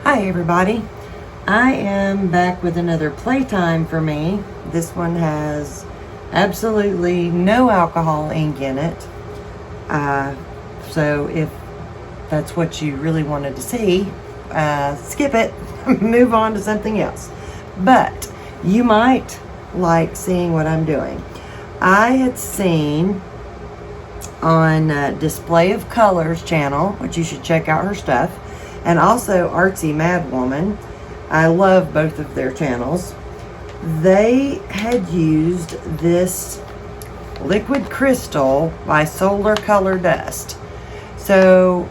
Hi everybody, I am back with another playtime for me. This one has absolutely no alcohol ink in it. So if that's what you really wanted to see, skip it, move on to something else. But you might like seeing what I'm doing. I had seen on Display of Colors channel, which you should check out her stuff, and also Artsy Mad Woman. I love both of their channels. They had used this liquid crystal by Solar Color Dust. So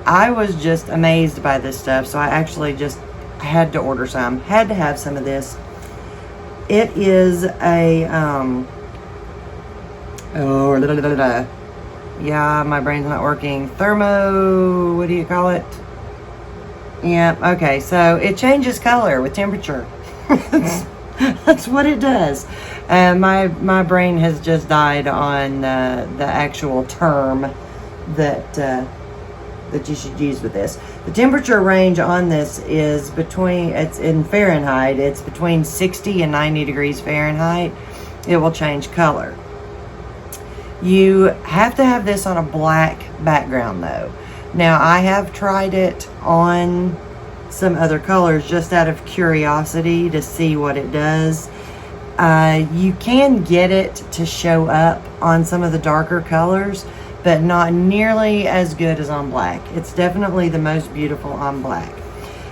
I was just amazed by this stuff, so I actually just had to order some. Had to have some of this. It is a yeah, my brain's not working. Thermo, what do you call it? Yeah, okay, so it changes color with temperature. That's what it does. My brain has just died on the actual term that you should use with this. The temperature range on this is it's in Fahrenheit, it's between 60 and 90 degrees Fahrenheit. It will change color. You have to have this on a black background though. Now I have tried it on some other colors just out of curiosity to see what it does. You can get it to show up on some of the darker colors, but not nearly as good as on black. It's definitely the most beautiful on black.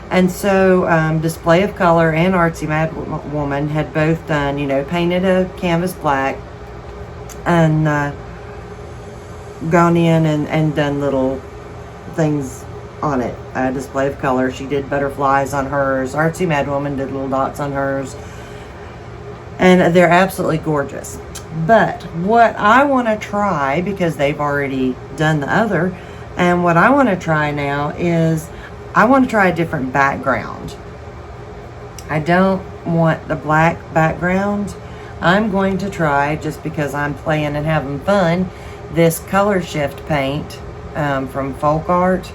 And so Display of Color and Artsy Mad Woman had both done, painted a canvas black and gone in and done little things on it. Display of Color, she did butterflies on hers. Artsy Mad Woman did little dots on hers. And they're absolutely gorgeous. But what I want to try, because they've already done the other, and what I want to try now is I want to try a different background. I don't want the black background. I'm going to try, just because I'm playing and having fun, this Color Shift paint from Folk Art.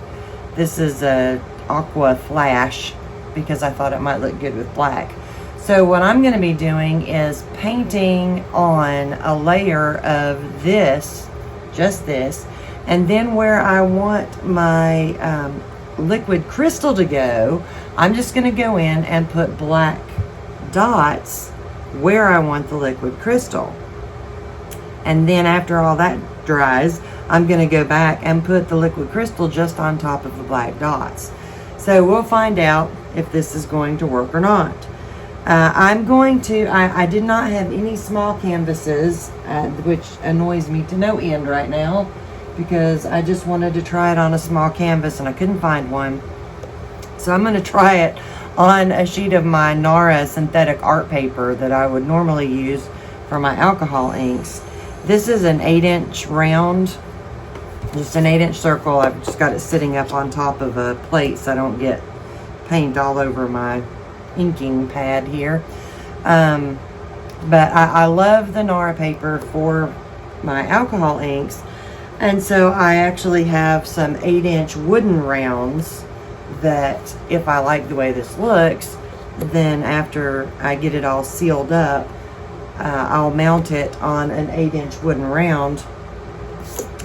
This is a Aqua Flash because I thought it might look good with black. So what I'm going to be doing is painting on a layer of this, just this, and then where I want my liquid crystal to go, I'm just going to go in and put black dots where I want the liquid crystal. And then after all that dries, I'm going to go back and put the liquid crystal just on top of the black dots. So we'll find out if this is going to work or not. I did not have any small canvases, which annoys me to no end right now, because I just wanted to try it on a small canvas and I couldn't find one. So I'm going to try it on a sheet of my Nara synthetic art paper that I would normally use for my alcohol inks. This is an 8-inch round, just an 8-inch circle. I've just got it sitting up on top of a plate so I don't get paint all over my inking pad here. But I love the Nara paper for my alcohol inks, and so I actually have some 8-inch wooden rounds that, if I like the way this looks, then after I get it all sealed up, I'll mount it on an 8-inch wooden round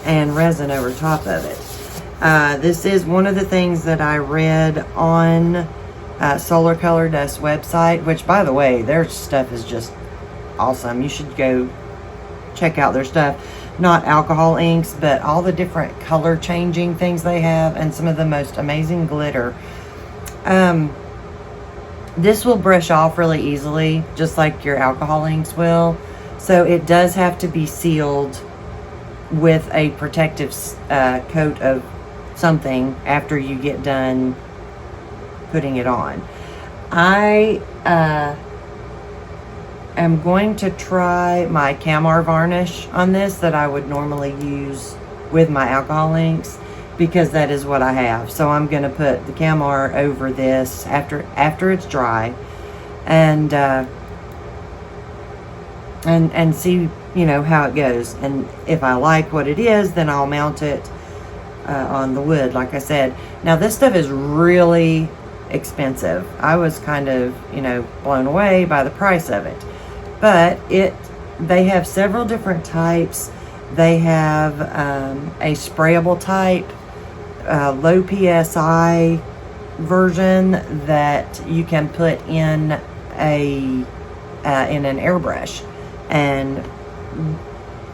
and resin over top of it. This is one of the things that I read on Solar Color Dust website, which, by the way, their stuff is just awesome. You should go check out their stuff. Not alcohol inks, but all the different color changing things they have, and some of the most amazing glitter. This will brush off really easily, just like your alcohol inks will. So it does have to be sealed with a protective coat of something after you get done putting it on. I am going to try my Camar varnish on this that I would normally use with my alcohol inks, because that is what I have. So I'm going to put the Camar over this after it's dry, and see how it goes. And if I like what it is, then I'll mount it on the wood, like I said. Now this stuff is really expensive. I was kind of, you know, blown away by the price of it. But they have several different types. They have a sprayable type, low PSI version that you can put in an airbrush. And,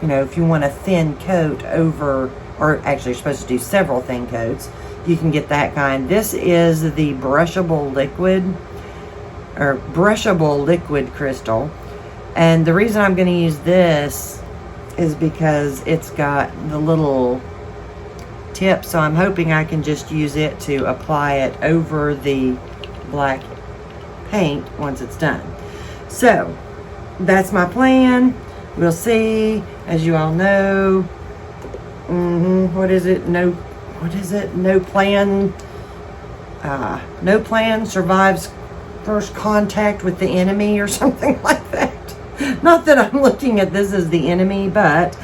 you know, if you want a thin coat over, or actually you're supposed to do several thin coats, you can get that kind. This is the brushable liquid crystal. And the reason I'm going to use this is because it's got the little tip, so I'm hoping I can just use it to apply it over the black paint once it's done. So that's my plan. We'll see. As you all know, what is it? No plan. No plan survives first contact with the enemy, or something like that. Not that I'm looking at this as the enemy, but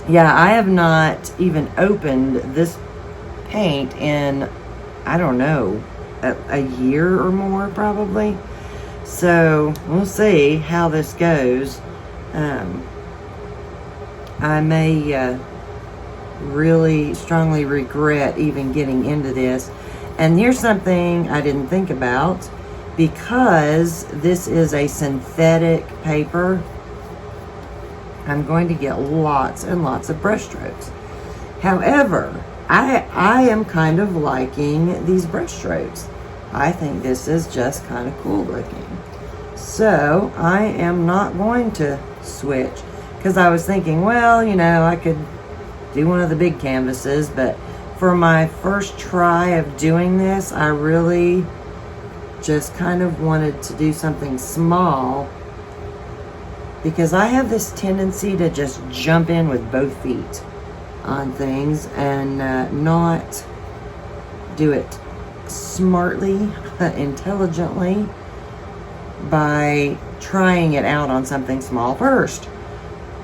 yeah, I have not even opened this paint in, I don't know, a year or more probably. So we'll see how this goes. I may really strongly regret even getting into this. And here's something I didn't think about. Because this is a synthetic paper, I'm going to get lots and lots of brush strokes. However, I am kind of liking these brush strokes. I think this is just kind of cool looking. So I am not going to switch, because I was thinking, well, you know, I could do one of the big canvases, but for my first try of doing this, I really just kind of wanted to do something small, because I have this tendency to just jump in with both feet on things and not do it smartly, intelligently, by trying it out on something small first.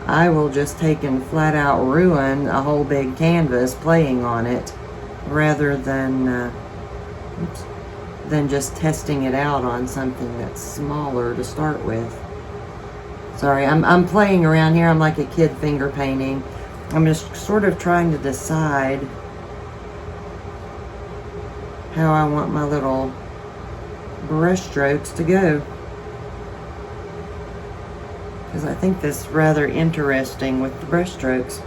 I will just take and flat out ruin a whole big canvas playing on it, rather than just testing it out on something that's smaller to start with. Sorry, I'm playing around here. I'm like a kid finger painting. I'm just sort of trying to decide how I want my little brush strokes to go, because I think that's rather interesting with the brush strokes.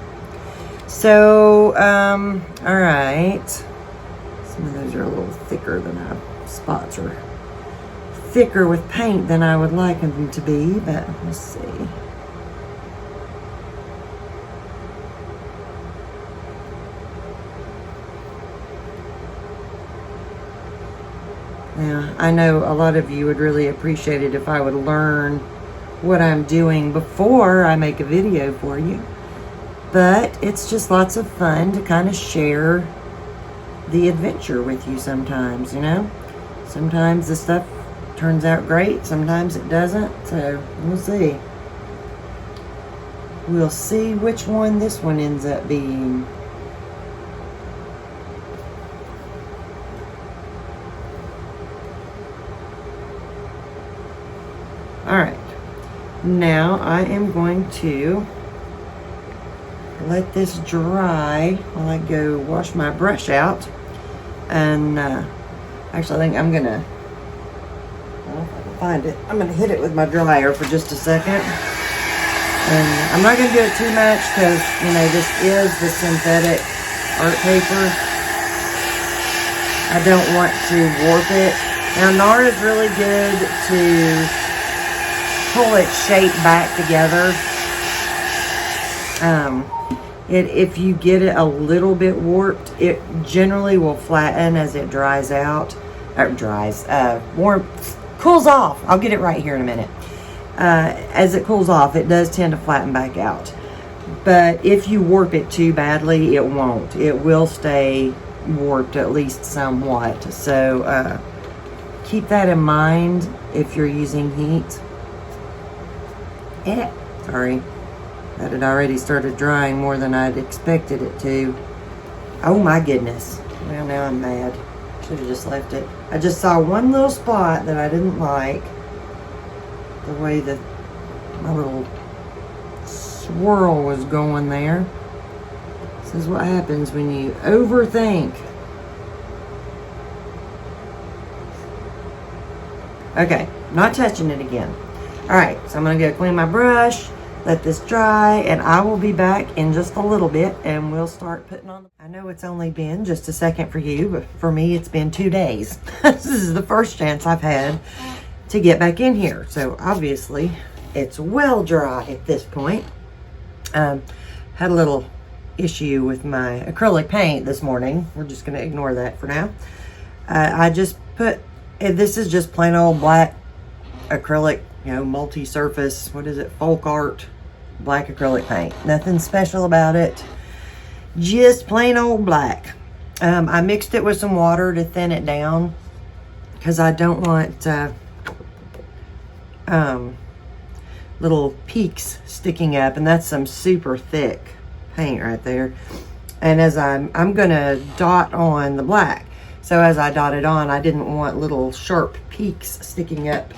So, all right. Some of those are a little thicker than spots are thicker with paint than I would like them to be, but let's see. Now, I know a lot of you would really appreciate it if I would learn what I'm doing before I make a video for you, but it's just lots of fun to kind of share the adventure with you sometimes, you know? Sometimes the stuff turns out great, sometimes it doesn't, so we'll see. We'll see which one this one ends up being. Alright, now I am going to let this dry while I go wash my brush out. And actually, I think I'm gonna, well, if I can find it, I'm gonna hit it with my dryer for just a second. And I'm not gonna do it too much, because, you know, this is the synthetic art paper. I don't want to warp it. Now, NAR is really good to pull its shape back together. If you get it a little bit warped, it generally will flatten as it dries out. Cools off. I'll get it right here in a minute. As it cools off, it does tend to flatten back out. But if you warp it too badly, it won't. It will stay warped at least somewhat. So keep that in mind if you're using heat. Sorry. That had already started drying more than I'd expected it to. Oh my goodness. Well, now I'm mad. Should have just left it. I just saw one little spot that I didn't like. The way that my little swirl was going there. This is what happens when you overthink. Okay, not touching it again. Alright, so I'm going to go clean my brush, let this dry, and I will be back in just a little bit and we'll start putting on. I know it's only been just a second for you, but for me it's been 2 days. This is the first chance I've had to get back in here. So obviously it's well dry at this point. Had a little issue with my acrylic paint this morning. We're just going to ignore that for now. I just put, this is just plain old black acrylic, you know, multi-surface, what is it, folk art black acrylic paint. Nothing special about it, just plain old black. I mixed it with some water to thin it down because I don't want little peaks sticking up, and that's some super thick paint right there. And as I'm gonna dot on the black, so as I dotted on, I didn't want little sharp peaks sticking up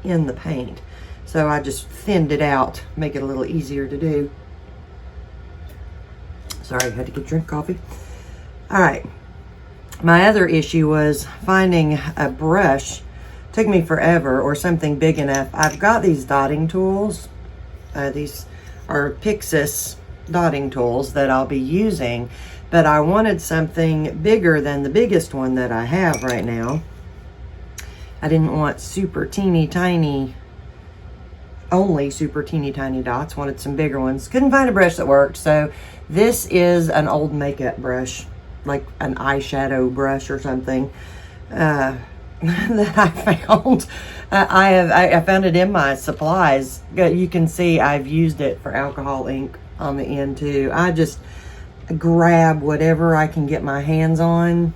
in the paint, so I just thinned it out, make it a little easier to do. Sorry, I had to get a drink of coffee. All right, my other issue was finding a brush. Took me forever, or something big enough. I've got these dotting tools. These are Pixis dotting tools that I'll be using, but I wanted something bigger than the biggest one that I have right now. I didn't want super teeny tiny, only super teeny tiny dots. Wanted some bigger ones. Couldn't find a brush that worked, so this is an old makeup brush, like an eyeshadow brush or something. That I found. I found it in my supplies. You can see I've used it for alcohol ink on the end too. I just grab whatever I can get my hands on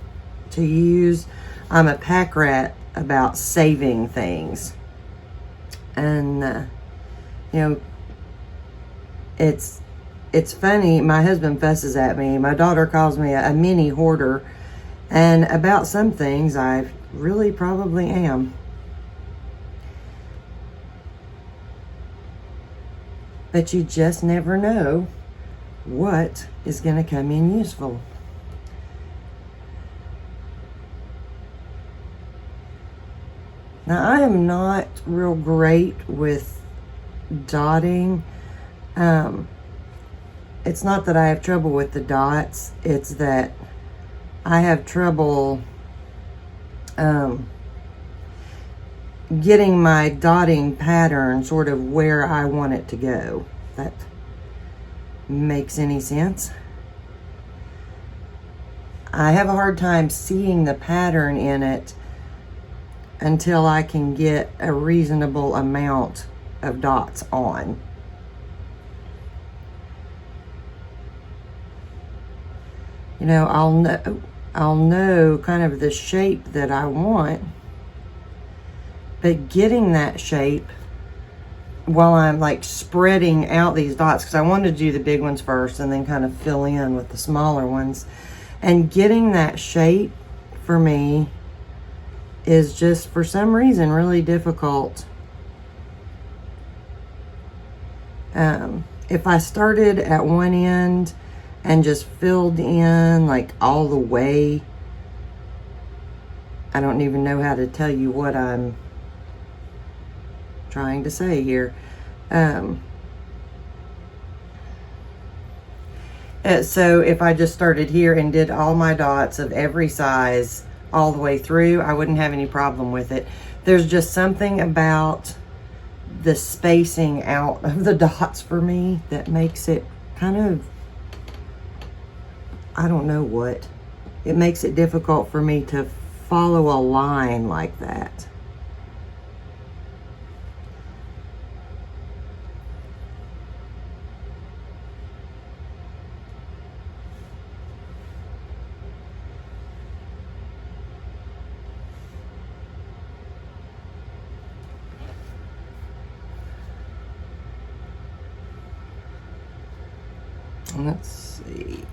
to use. I'm a pack rat about saving things, and you know, it's funny. My husband fusses at me. My daughter calls me a mini hoarder, and about some things I really probably am. But you just never know what is going to come in useful. Now, I am not real great with dotting. It's not that I have trouble with the dots. It's that I have trouble getting my dotting pattern sort of where I want it to go. If that makes any sense. I have a hard time seeing the pattern in it until I can get a reasonable amount of dots on. You know, I'll know kind of the shape that I want, but getting that shape while I'm like spreading out these dots, because I wanted to do the big ones first and then kind of fill in with the smaller ones, and getting that shape for me is just for some reason really difficult. If I started at one end and just filled in like all the way, I don't even know how to tell you what I'm trying to say here. So if I just started here and did all my dots of every size all the way through, I wouldn't have any problem with it. There's just something about the spacing out of the dots for me that makes it kind of, I don't know what. It makes it difficult for me to follow a line like that. Let's see.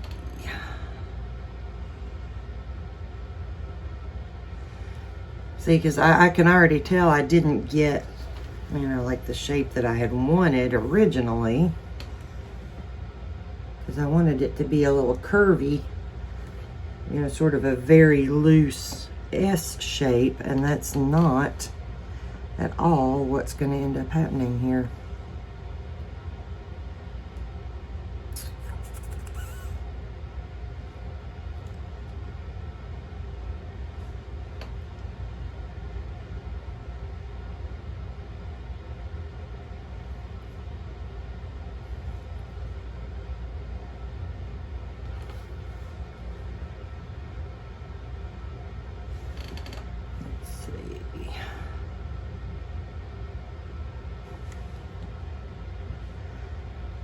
See, because I can already tell I didn't get, you know, like the shape that I had wanted originally. Because I wanted it to be a little curvy, you know, sort of a very loose S shape, and that's not at all what's going to end up happening here.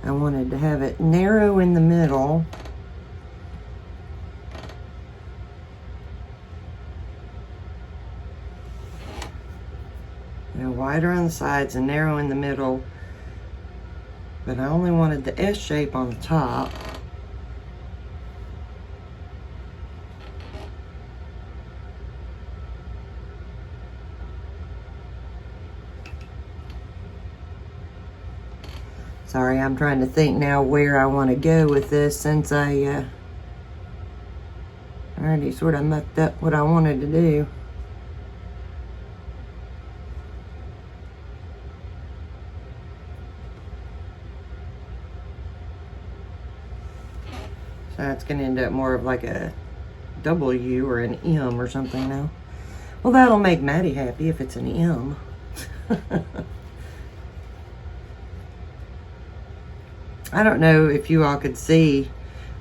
I wanted to have it narrow in the middle. You know, wider on the sides and narrow in the middle. But I only wanted the S shape on the top. Sorry, I'm trying to think now where I want to go with this, since I already sort of mucked up what I wanted to do. So it's going to end up more of like a W or an M or something now. Well, that'll make Maddie happy if it's an M. I don't know if you all could see,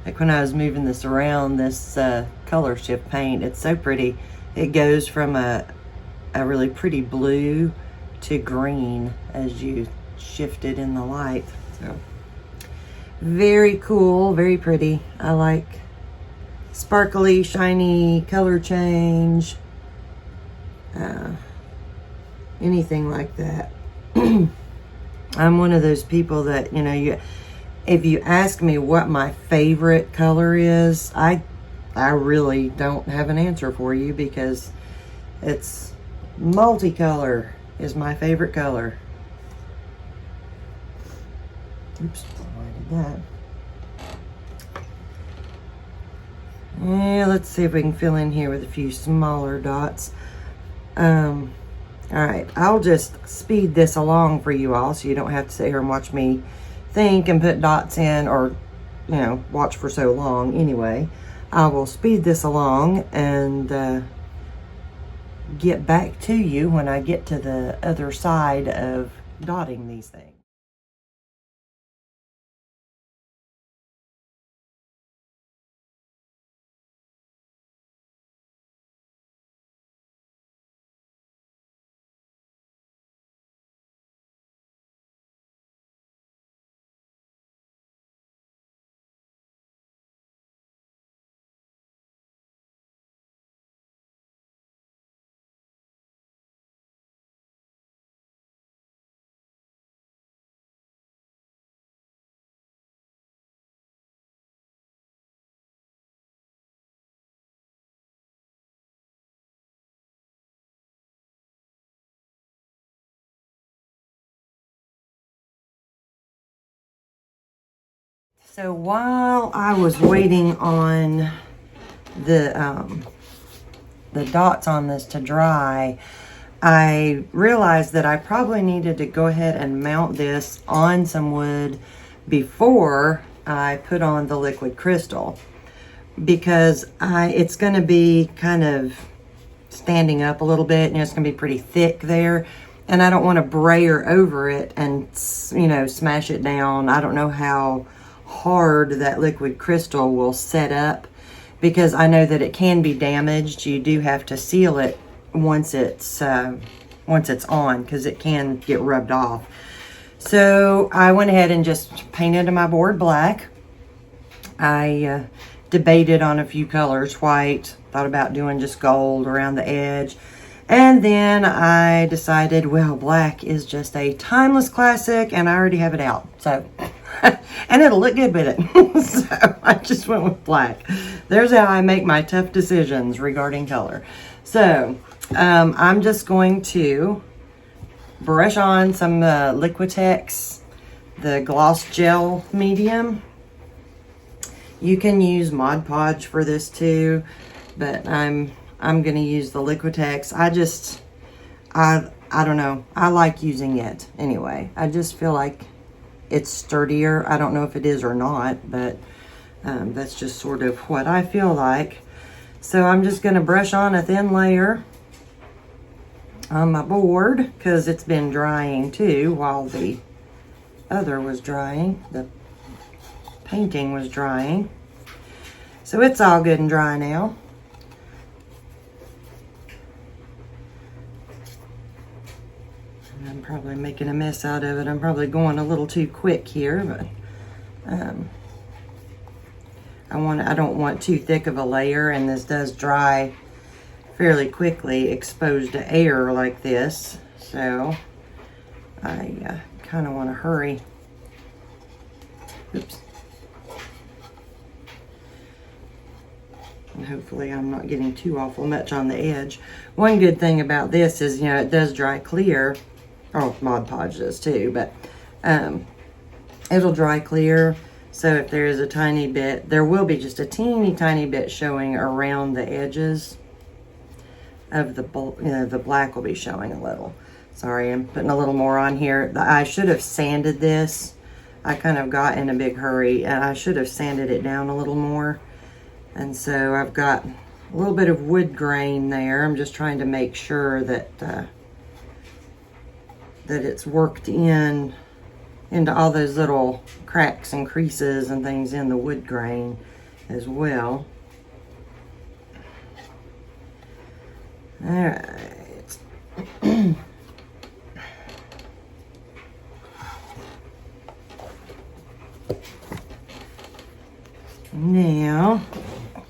like when I was moving this around, this color shift paint, it's so pretty. It goes from a really pretty blue to green as you shift it in the light. So very cool, very pretty. I like sparkly, shiny color change. Anything like that. I'm one of those people that, you know, if you ask me what my favorite color is, I really don't have an answer for you, because it's multicolor is my favorite color. Oops, why did that? Yeah, let's see if we can fill in here with a few smaller dots. All right, I'll just speed this along for you all, so you don't have to sit here and watch me think and put dots in, or, you know, watch for so long anyway. I will speed this along and get back to you when I get to the other side of dotting these things. So while I was waiting on the dots on this to dry, I realized that I probably needed to go ahead and mount this on some wood before I put on the liquid crystal, because it's going to be kind of standing up a little bit, and it's going to be pretty thick there, and I don't want to brayer over it and, you know, smash it down. I don't know how hard that liquid crystal will set up, because I know that it can be damaged. You do have to seal it once it's on, because it can get rubbed off. So I went ahead and just painted my board black. I debated on a few colors, white, thought about doing just gold around the edge, and then I decided, well, black is just a timeless classic and I already have it out, so And it'll look good with it. So I just went with black. There's how I make my tough decisions regarding color. So I'm just going to brush on some Liquitex, the gloss gel medium. You can use Mod Podge for this too, but I'm gonna use the Liquitex. I don't know. I like using it anyway. I just feel like it's sturdier. I don't know if it is or not, but that's just sort of what I feel like. So I'm just gonna brush on a thin layer on my board because it's been drying too while the other was drying. The painting was drying. So it's all good and dry now. And I'm probably making a mess out of it. I'm probably going a little too quick here, but I don't want too thick of a layer, and this does dry fairly quickly exposed to air like this. So I kind of want to hurry. Oops. And hopefully I'm not getting too awful much on the edge. One good thing about this is, you know, it does dry clear. Oh, Mod Podge does too, but it'll dry clear. So if there is a tiny bit, there will be just a teeny tiny bit showing around the edges of the, the black will be showing a little. Sorry, I'm putting a little more on here. I should have sanded this. I kind of got in a big hurry, and I should have sanded it down a little more. And so I've got a little bit of wood grain there. I'm just trying to make sure that that it's worked into all those little cracks and creases and things in the wood grain as well. All right. Now,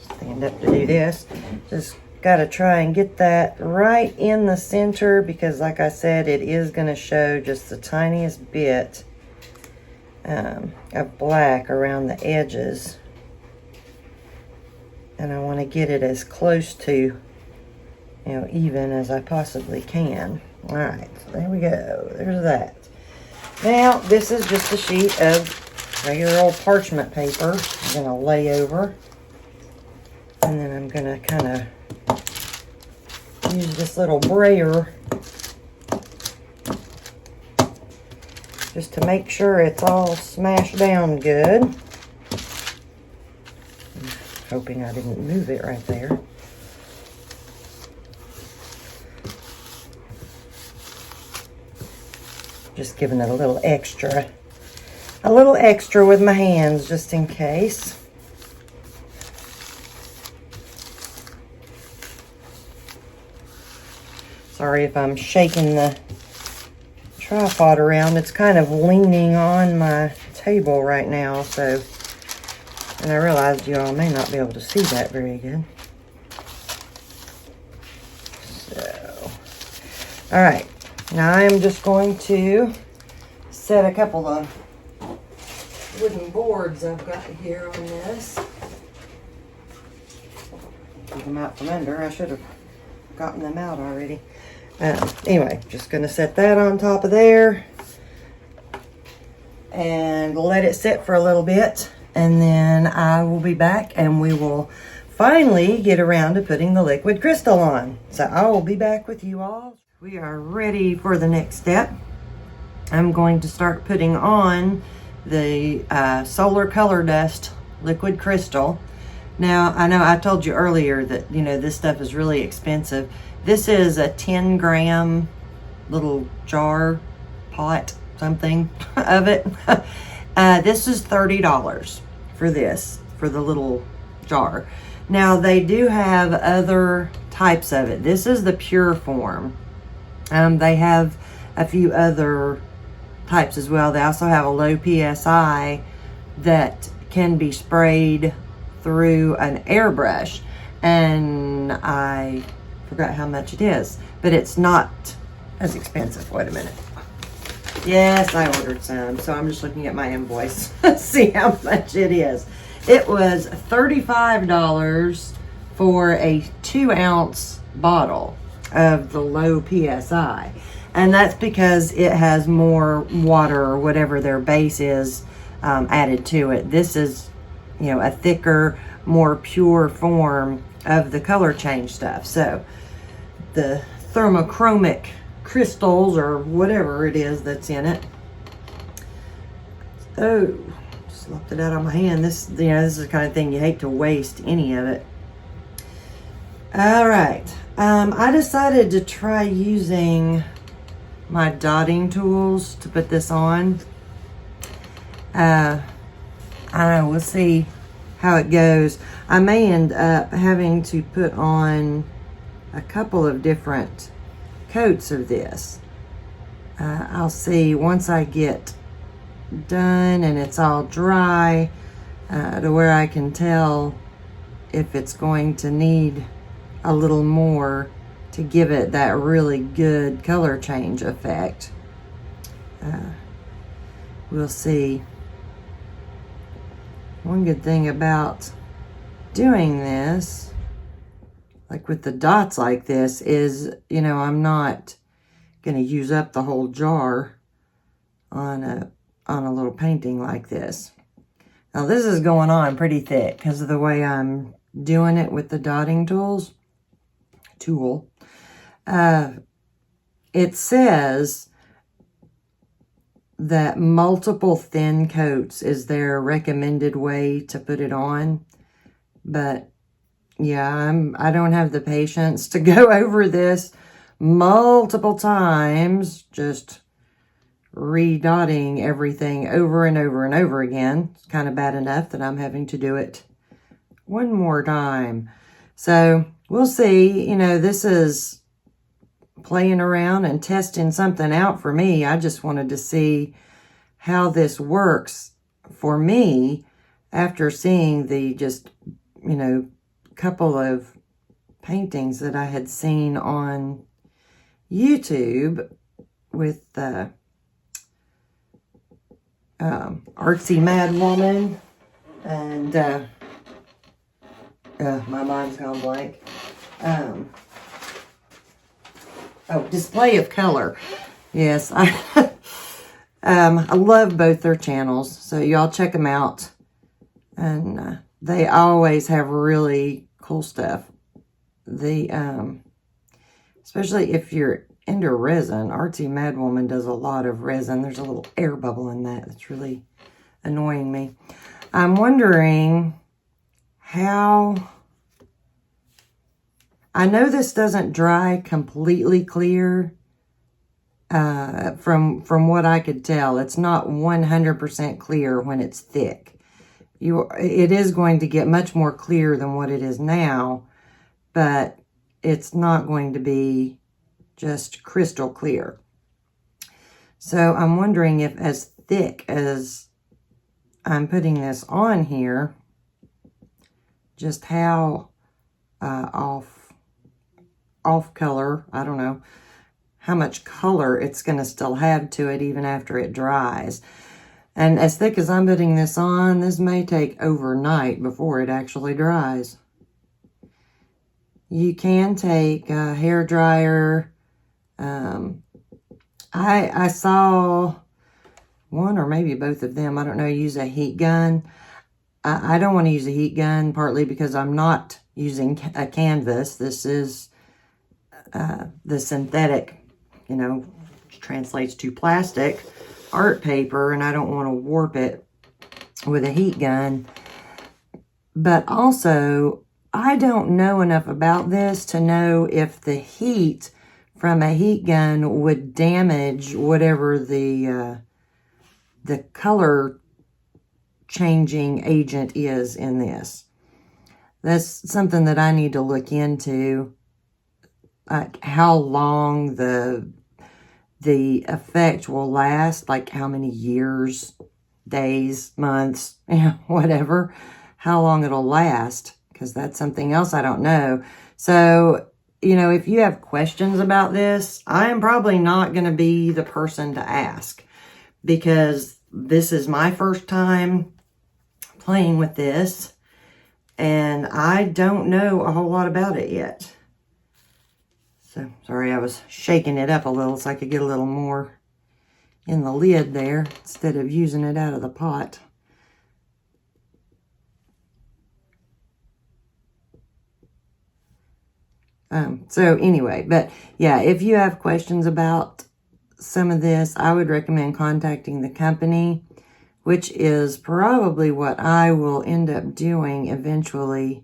stand up to do this. Just got to try and get that right in the center because, like I said, it is going to show just the tiniest bit of black around the edges. And I want to get it as close to, you know, even as I possibly can. All right, so there we go. There's that. Now, this is just a sheet of regular old parchment paper. I'm going to lay over. And then I'm going to kind of use this little brayer just to make sure it's all smashed down good. I'm hoping I didn't move it right there. Just giving it a little extra with my hands just in case. Sorry if I'm shaking the tripod around. It's kind of leaning on my table right now, so, and I realized you all may not be able to see that very good. So, all right, now I am just going to set a couple of wooden boards I've got here on this. Keep them out from under. I should have gotten them out already. Anyway, just going to set that on top of there and let it sit for a little bit, and then I will be back and we will finally get around to putting the liquid crystal on. So I will be back with you all. We are ready for the next step. I'm going to start putting on the Solar Color Dust liquid crystal. Now, I know I told you earlier that, you know, this stuff is really expensive. This is a 10-gram little jar, pot, something of it. This is $30 for this, for the little jar. Now, they do have other types of it. This is the pure form. They have a few other types as well. They also have a low PSI that can be sprayed through an airbrush, and I forgot how much it is, but it's not as expensive. Wait a minute. Yes, I ordered some, so I'm just looking at my invoice. See how much it is. It was $35 for a 2-ounce bottle of the low PSI. And that's because it has more water or whatever their base is added to it. This is, you know, a thicker, more pure form of the color change stuff. So the thermochromic crystals or whatever it is that's in it. Oh, just left it out on my hand. This, you know, this is the kind of thing you hate to waste any of it. All right. I decided to try using my dotting tools to put this on. I don't know, we'll see how it goes. I may end up having to put on a couple of different coats of this. I'll see once I get done and it's all dry to where I can tell if it's going to need a little more to give it that really good color change effect. We'll see. One good thing about doing this, like with the dots like this, is, you know, I'm not going to use up the whole jar on a little painting like this. Now this is going on pretty thick because of the way I'm doing it with the dotting tool. It says that multiple thin coats is their recommended way to put it on, but yeah, I don't have the patience to go over this multiple times, just redotting everything over and over and over again. It's kind of bad enough that I'm having to do it one more time. So we'll see. You know, this is playing around and testing something out for me. I just wanted to see how this works for me after seeing the just, you know, couple of paintings that I had seen on YouTube with Artsy Mad Woman and my mind's gone blank. Display of Color. Yes, I love both their channels, so y'all check them out. And they always have really cool stuff. The especially if you're into resin, Artsy Mad Woman does a lot of resin. There's a little air bubble in that that's really annoying me. I'm wondering how... I know this doesn't dry completely clear. From what I could tell, it's not 100% clear when it's thick. It is going to get much more clear than what it is now, but it's not going to be just crystal clear. So I'm wondering if, as thick as I'm putting this on here, just how off color, I don't know, how much color it's going to still have to it even after it dries. And as thick as I'm putting this on, this may take overnight before it actually dries. You can take a hair dryer. I saw one or maybe both of them, I don't know, use a heat gun. I don't want to use a heat gun, partly because I'm not using a canvas. This is the synthetic, you know, which translates to plastic art paper, and I don't want to warp it with a heat gun. But also, I don't know enough about this to know if the heat from a heat gun would damage whatever the color changing agent is in this. That's something that I need to look into. How long the effect will last, like how many years, days, months, whatever, how long it'll last, because that's something else I don't know. So, you know, if you have questions about this, I am probably not going to be the person to ask. because this is my first time playing with this, and I don't know a whole lot about it yet. So, sorry, I was shaking it up a little so I could get a little more in the lid there instead of using it out of the pot. So anyway, but yeah, if you have questions about some of this, I would recommend contacting the company, which is probably what I will end up doing eventually,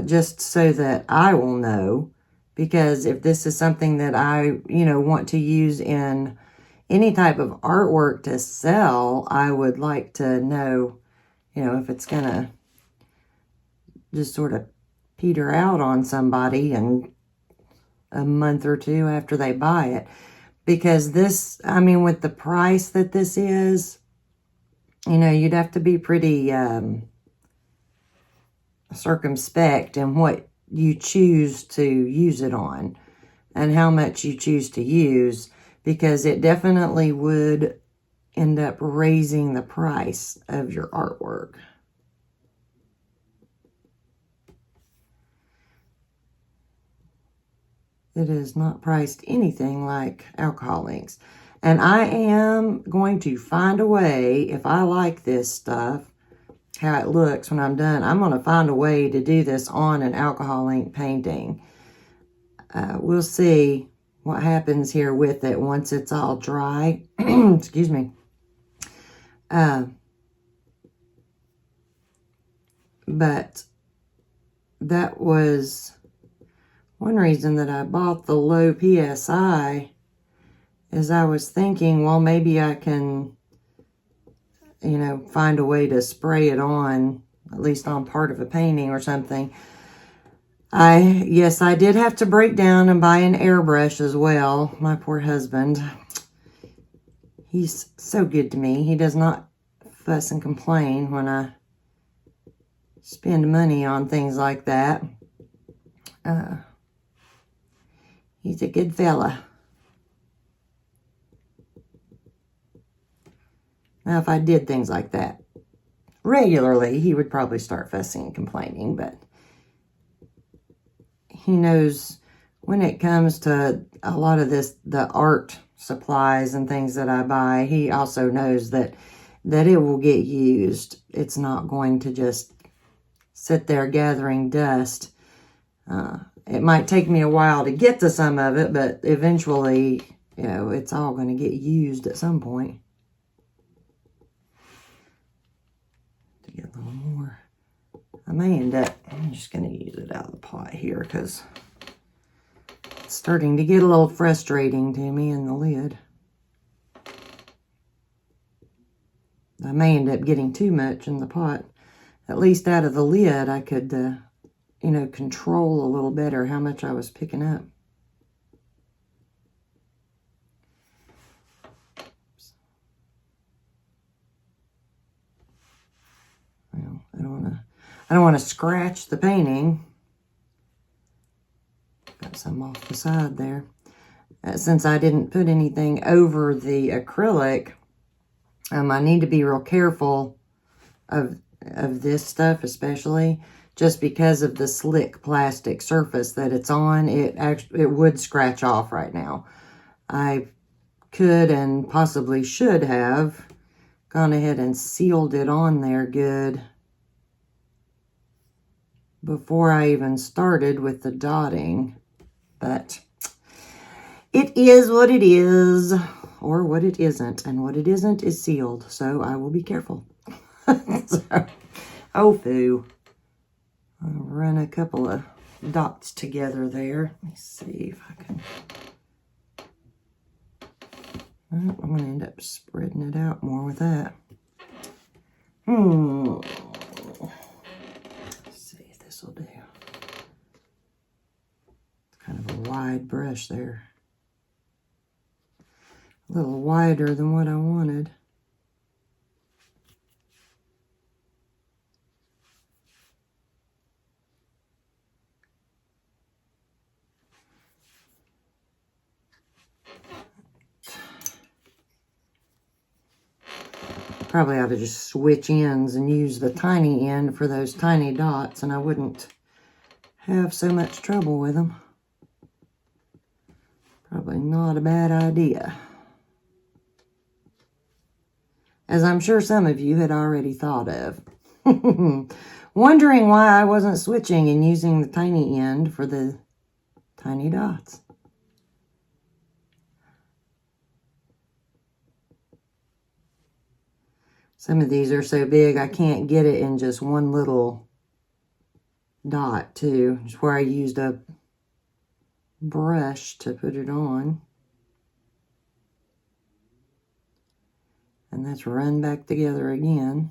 just so that I will know, because if this is something that I, want to use in any type of artwork to sell, I would like to know, if it's gonna just sort of peter out on somebody in a month or two after they buy it. Because this, with the price that this is, you'd have to be pretty circumspect in what you choose to use it on and how much you choose to use, because it definitely would end up raising the price of your artwork. It is not priced anything like alcohol inks. And I am going to find a way, if I like this stuff, how it looks when I'm done, I'm going to find a way to do this on an alcohol ink painting. We'll see what happens here with it once it's all dry. Excuse me. But that was one reason that I bought the low PSI, is I was thinking, well, maybe I can, find a way to spray it on, at least on part of a painting or something. Yes, I did have to break down and buy an airbrush as well. My poor husband. He's so good to me. He does not fuss and complain when I spend money on things like that. He's a good fella. Now, if I did things like that regularly, he would probably start fussing and complaining, but he knows when it comes to a lot of this, the art supplies and things that I buy, he also knows that it will get used. It's not going to just sit there gathering dust. It might take me a while to get to some of it, but eventually, it's all going to get used at some point. To get a little more, I may end up, I'm just going to use it out of the pot here because it's starting to get a little frustrating to me in the lid. I may end up getting too much in the pot. At least out of the lid, I could, control a little better how much I was picking up. Well, I don't want to scratch the painting. Got some off the side there. Since I didn't put anything over the acrylic, I need to be real careful of this stuff, especially just because of the slick plastic surface that it's on. It would scratch off right now. I could and possibly should have gone ahead and sealed it on there good before I even started with the dotting, but it is what it is, or what it isn't, and what it isn't is sealed, so I will be careful. Oh, foo. I'll run a couple of dots together there. Let me see if I can. I'm going to end up spreading it out more with that. Let's see if this will do. It's kind of a wide brush there. A little wider than what I wanted. Probably ought to just switch ends and use the tiny end for those tiny dots, and I wouldn't have so much trouble with them. Probably not a bad idea. As I'm sure some of you had already thought of. Wondering why I wasn't switching and using the tiny end for the tiny dots. Some of these are so big I can't get it in just one little dot too. Just where I used a brush to put it on. And that's run back together again.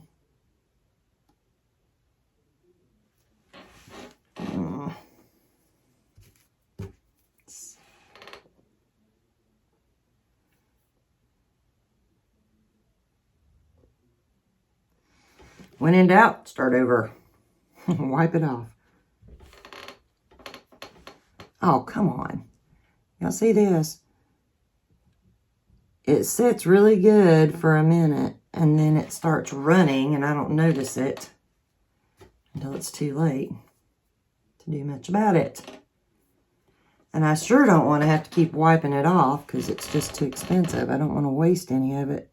When in doubt, start over. Wipe it off. Oh, come on. Y'all see this? It sits really good for a minute, and then it starts running, and I don't notice it until it's too late to do much about it. And I sure don't want to have to keep wiping it off because it's just too expensive. I don't want to waste any of it.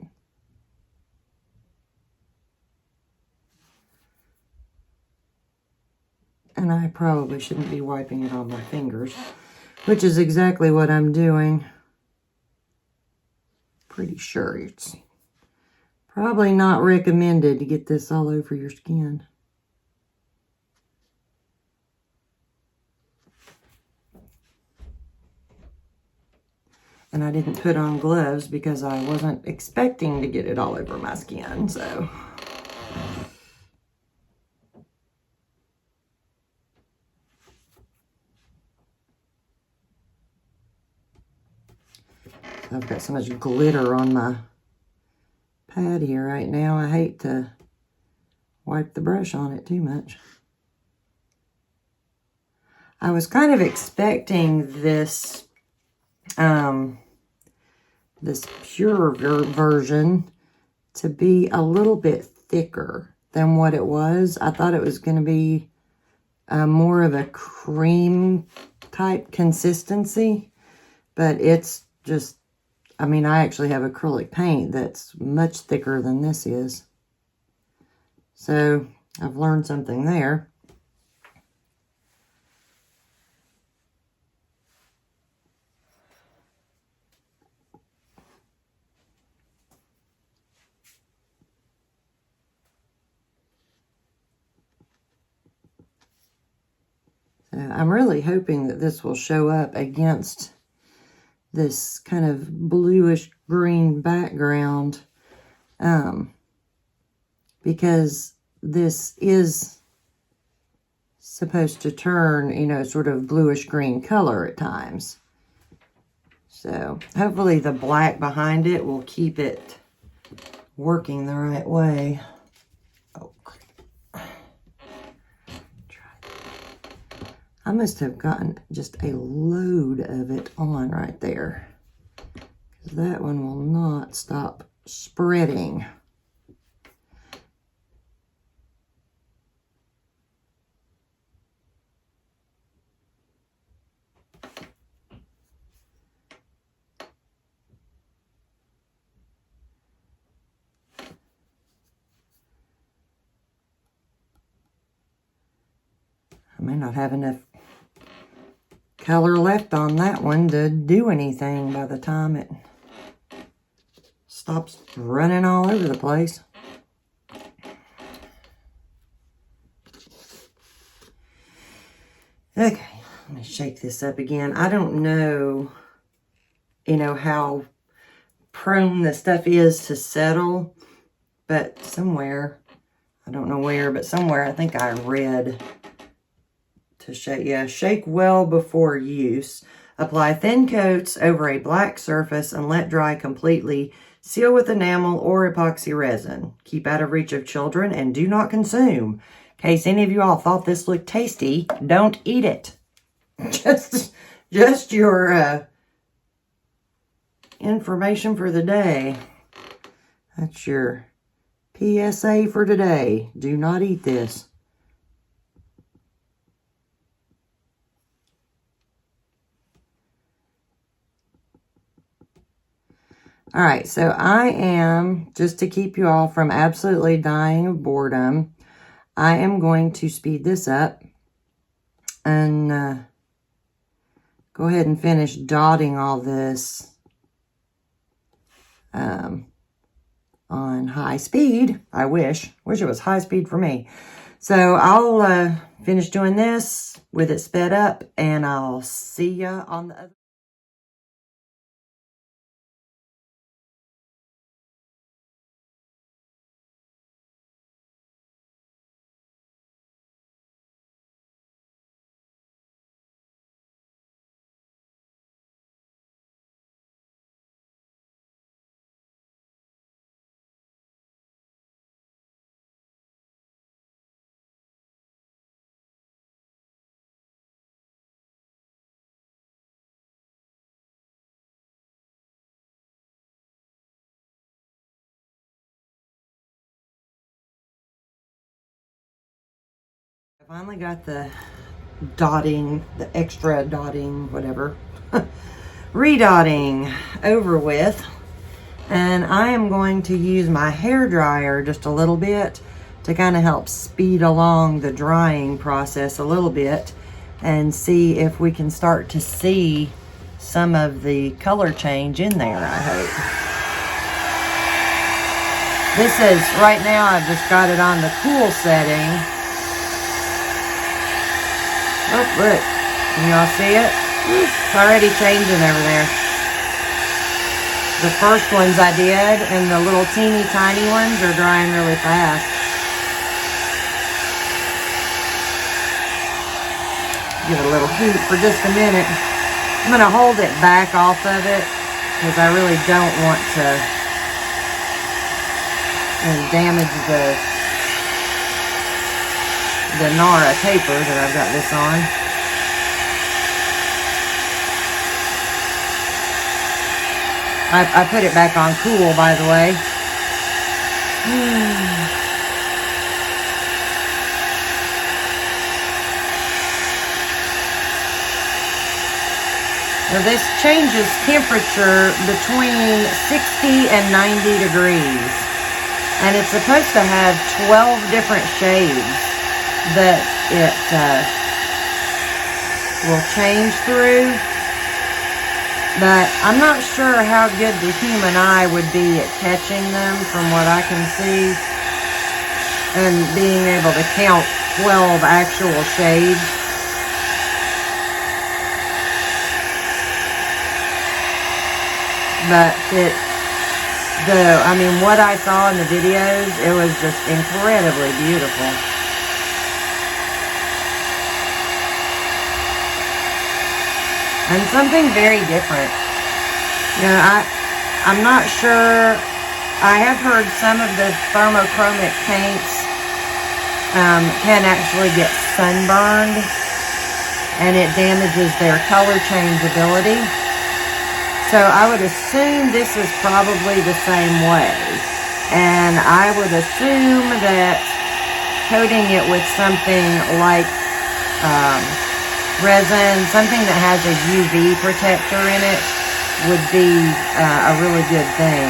And I probably shouldn't be wiping it on my fingers, which is exactly what I'm doing. Pretty sure it's probably not recommended to get this all over your skin. And I didn't put on gloves because I wasn't expecting to get it all over my skin, so. I've got so much glitter on my pad here right now. I hate to wipe the brush on it too much. I was kind of expecting this this pure version to be a little bit thicker than what it was. I thought it was going to be more of a cream type consistency, but it's just, I mean, I actually have acrylic paint that's much thicker than this is. So I've learned something there. So I'm really hoping that this will show up against this kind of bluish green background, because this is supposed to turn, you know, sort of bluish green color at times. So hopefully the black behind it will keep it working the right way. Oh, I must have gotten just a load of it on right there, because that one will not stop spreading. I may not have enough color left on that one to do anything by the time it stops running all over the place. Okay, let me shake this up again. I don't know, you know, how prone the stuff is to settle, but somewhere, I don't know where, but somewhere I think I read to shake. Yeah, shake well before use. Apply thin coats over a black surface and let dry completely. Seal with enamel or epoxy resin. Keep out of reach of children and do not consume. In case any of you all thought this looked tasty, don't eat it. Just your information for the day. That's your PSA for today. Do not eat this. All right, so I am, just to keep you all from absolutely dying of boredom, I am going to speed this up and go ahead and finish dotting all this on high speed. I wish it was high speed for me. So I'll finish doing this with it sped up, and I'll see ya on the other. I finally got the dotting, the extra dotting, whatever, redotting over with. And I am going to use my hair dryer just a little bit to kind of help speed along the drying process a little bit and see if we can start to see some of the color change in there, I hope. This is, right now I've just got it on the cool setting. Oh, look. Can y'all see it? It's already changing over there. The first ones I did, and the little teeny tiny ones are drying really fast. Give it a little heat for just a minute. I'm going to hold it back off of it because I really don't want to damage the Nara paper that I've got this on. I put it back on cool, by the way. Now this changes temperature between 60 and 90 degrees. And it's supposed to have 12 different shades that it will change through. But I'm not sure how good the human eye would be at catching them from what I can see. And being able to count 12 actual shades. But I mean, what I saw in the videos, it was just incredibly beautiful. And something very different. You know, I'm not sure. I have heard some of the thermochromic paints can actually get sunburned, and it damages their color changeability. So I would assume this is probably the same way. And I would assume that coating it with something like resin, something that has a UV protector in it, would be a really good thing.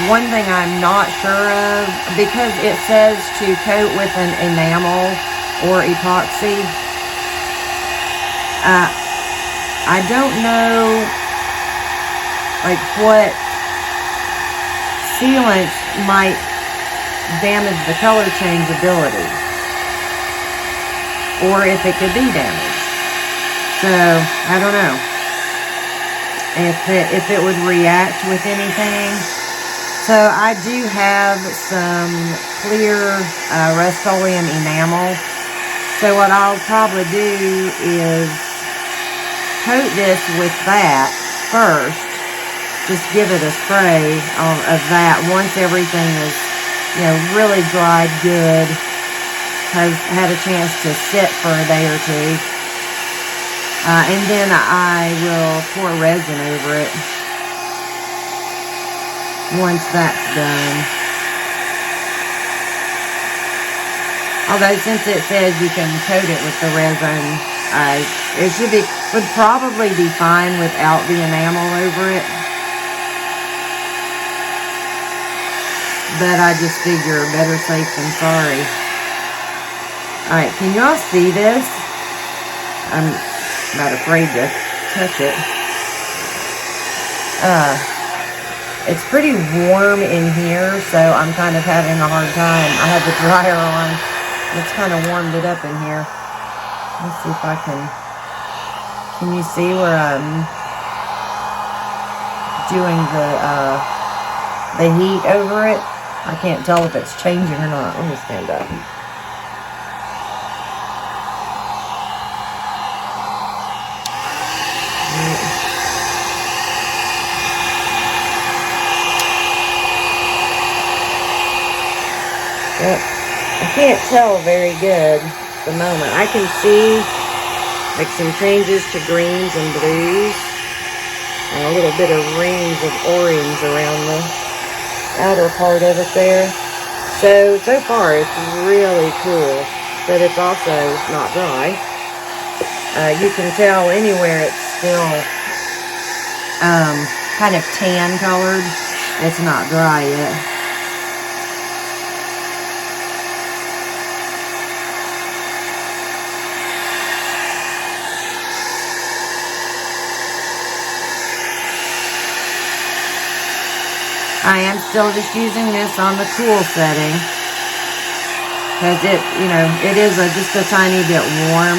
One thing I'm not sure of, because it says to coat with an enamel or epoxy, I don't know like what sealant might damage the color changeability, or if it could be damaged. So I don't know if it would react with anything. So I do have some clear Rust-Oleum enamel. So what I'll probably do is coat this with that first. Just give it a spray of that once everything is, you know, really dried good, has had a chance to sit for a day or two. And then I will pour resin over it once that's done. Although since it says you can coat it with the resin, it would probably be fine without the enamel over it. But I just figure better safe than sorry. Alright, can y'all see this? I'm not afraid to touch it. It's pretty warm in here, so I'm kind of having a hard time. I have the dryer on. It's kind of warmed it up in here. Let's see if I can you see where I'm doing the heat over it? I can't tell if it's changing or not. Let me stand up. I can't tell very good at the moment. I can see like some changes to greens and blues and a little bit of rings of orange around the outer part of it there. So far it's really cool, but it's also not dry. You can tell anywhere it's still kind of tan colored. It's not dry yet. I am still just using this on the cool setting because it is just a tiny bit warm,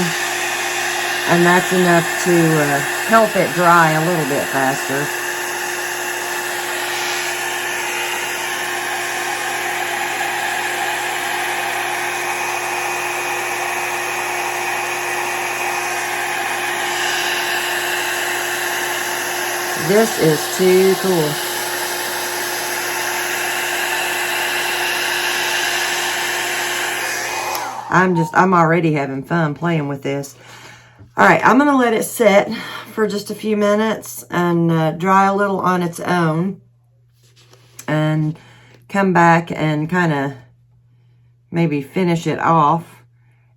and that's enough to help it dry a little bit faster. This is too cool. I'm already having fun playing with this. All right, I'm going to let it sit for just a few minutes and dry a little on its own and come back and kind of maybe finish it off.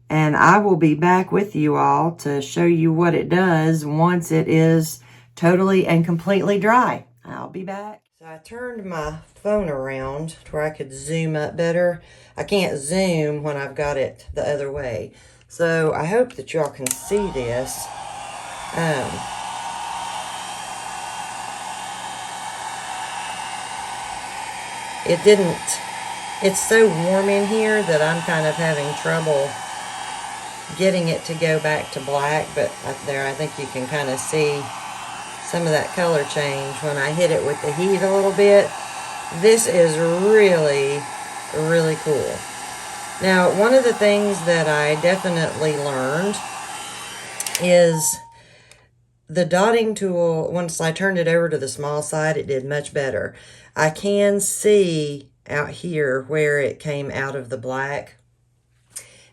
And I will be back with you all to show you what it does once it is totally and completely dry. I'll be back. So I turned my phone around to where I could zoom up better. I can't zoom when I've got it the other way. So I hope that y'all can see this. It's so warm in here that I'm kind of having trouble getting it to go back to black, but there I think you can kind of see some of that color change when I hit it with the heat a little bit. This is really, really cool. Now, one of the things that I definitely learned is the dotting tool, once I turned it over to the small side, it did much better. I can see out here where it came out of the black.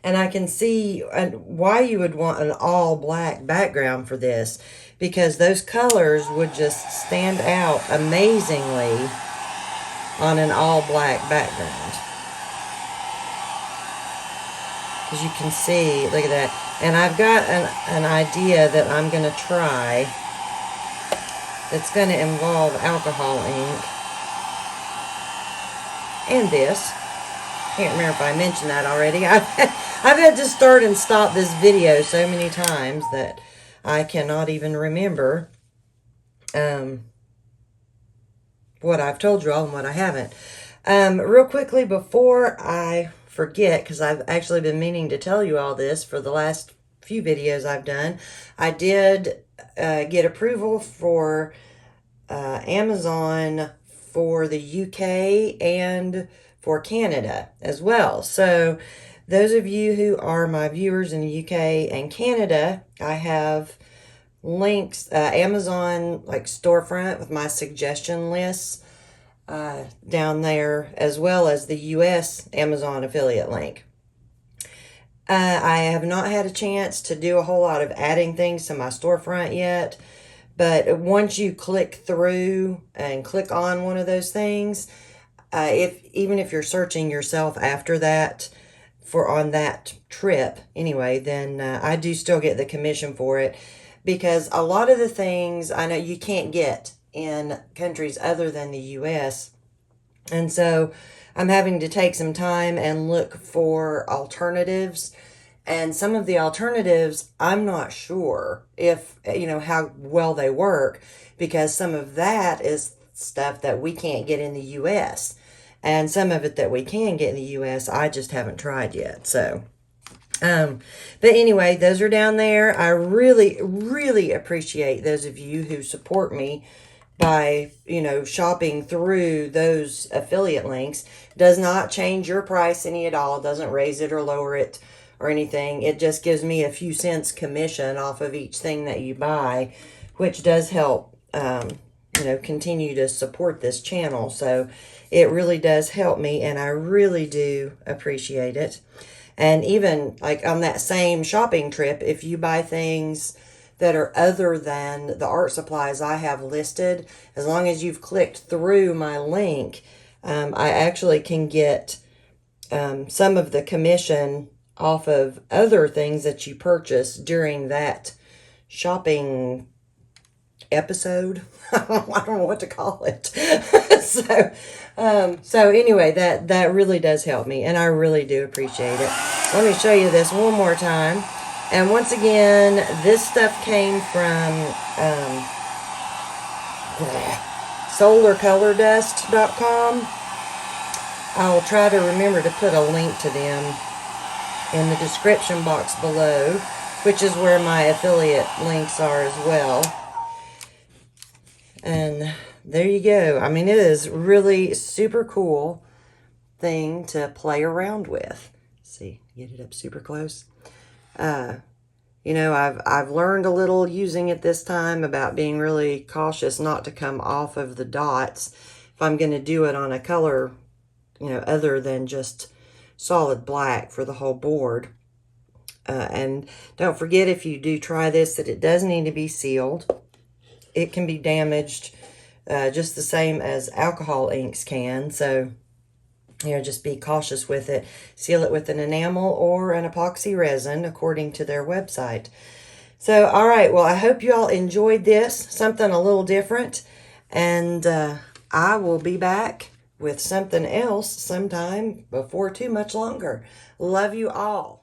And I can see why you would want an all black background for this, because those colors would just stand out amazingly on an all black background. As you can see, look at that. And I've got an idea that I'm going to try that's going to involve alcohol ink. And this. Can't remember if I mentioned that already. I've had to start and stop this video so many times that I cannot even remember what I've told you all and what I haven't. Real quickly before I forget, because I've actually been meaning to tell you all this for the last few videos I've done, I did get approval for Amazon for the UK and for Canada as well. So those of you who are my viewers in the UK and Canada, I have links, Amazon like storefront with my suggestion lists down there, as well as the US Amazon affiliate link. I have not had a chance to do a whole lot of adding things to my storefront yet. But once you click through and click on one of those things, even if you're searching yourself after that for on that trip anyway, then I do still get the commission for it, because a lot of the things I know you can't get in countries other than the US. And so I'm having to take some time and look for alternatives. And some of the alternatives, I'm not sure if, how well they work, because some of that is stuff that we can't get in the US. And some of it that we can get in the US, I just haven't tried yet. So, but anyway, those are down there. I really, really appreciate those of you who support me by, shopping through those affiliate links. Does not change your price any at all. Doesn't raise it or lower it or anything. It just gives me a few cents commission off of each thing that you buy, which does help, continue to support this channel. So it really does help me, and I really do appreciate it. And even like on that same shopping trip, if you buy things that are other than the art supplies I have listed, as long as you've clicked through my link, I actually can get some of the commission off of other things that you purchase during that shopping episode. I don't know what to call it. So anyway, that really does help me, and I really do appreciate it. Let me show you this one more time. And once again, this stuff came from solarcolordust.com. I'll try to remember to put a link to them in the description box below, which is where my affiliate links are as well. And there you go. I mean, it is really super cool thing to play around with. See, get it up super close. I've learned a little using it this time about being really cautious not to come off of the dots if I'm going to do it on a color, other than just solid black for the whole board. And don't forget, if you do try this, that it does need to be sealed. It can be damaged just the same as alcohol inks can. So, just be cautious with it. Seal it with an enamel or an epoxy resin according to their website. So, all right. Well, I hope you all enjoyed this. Something a little different. And I will be back with something else sometime before too much longer. Love you all.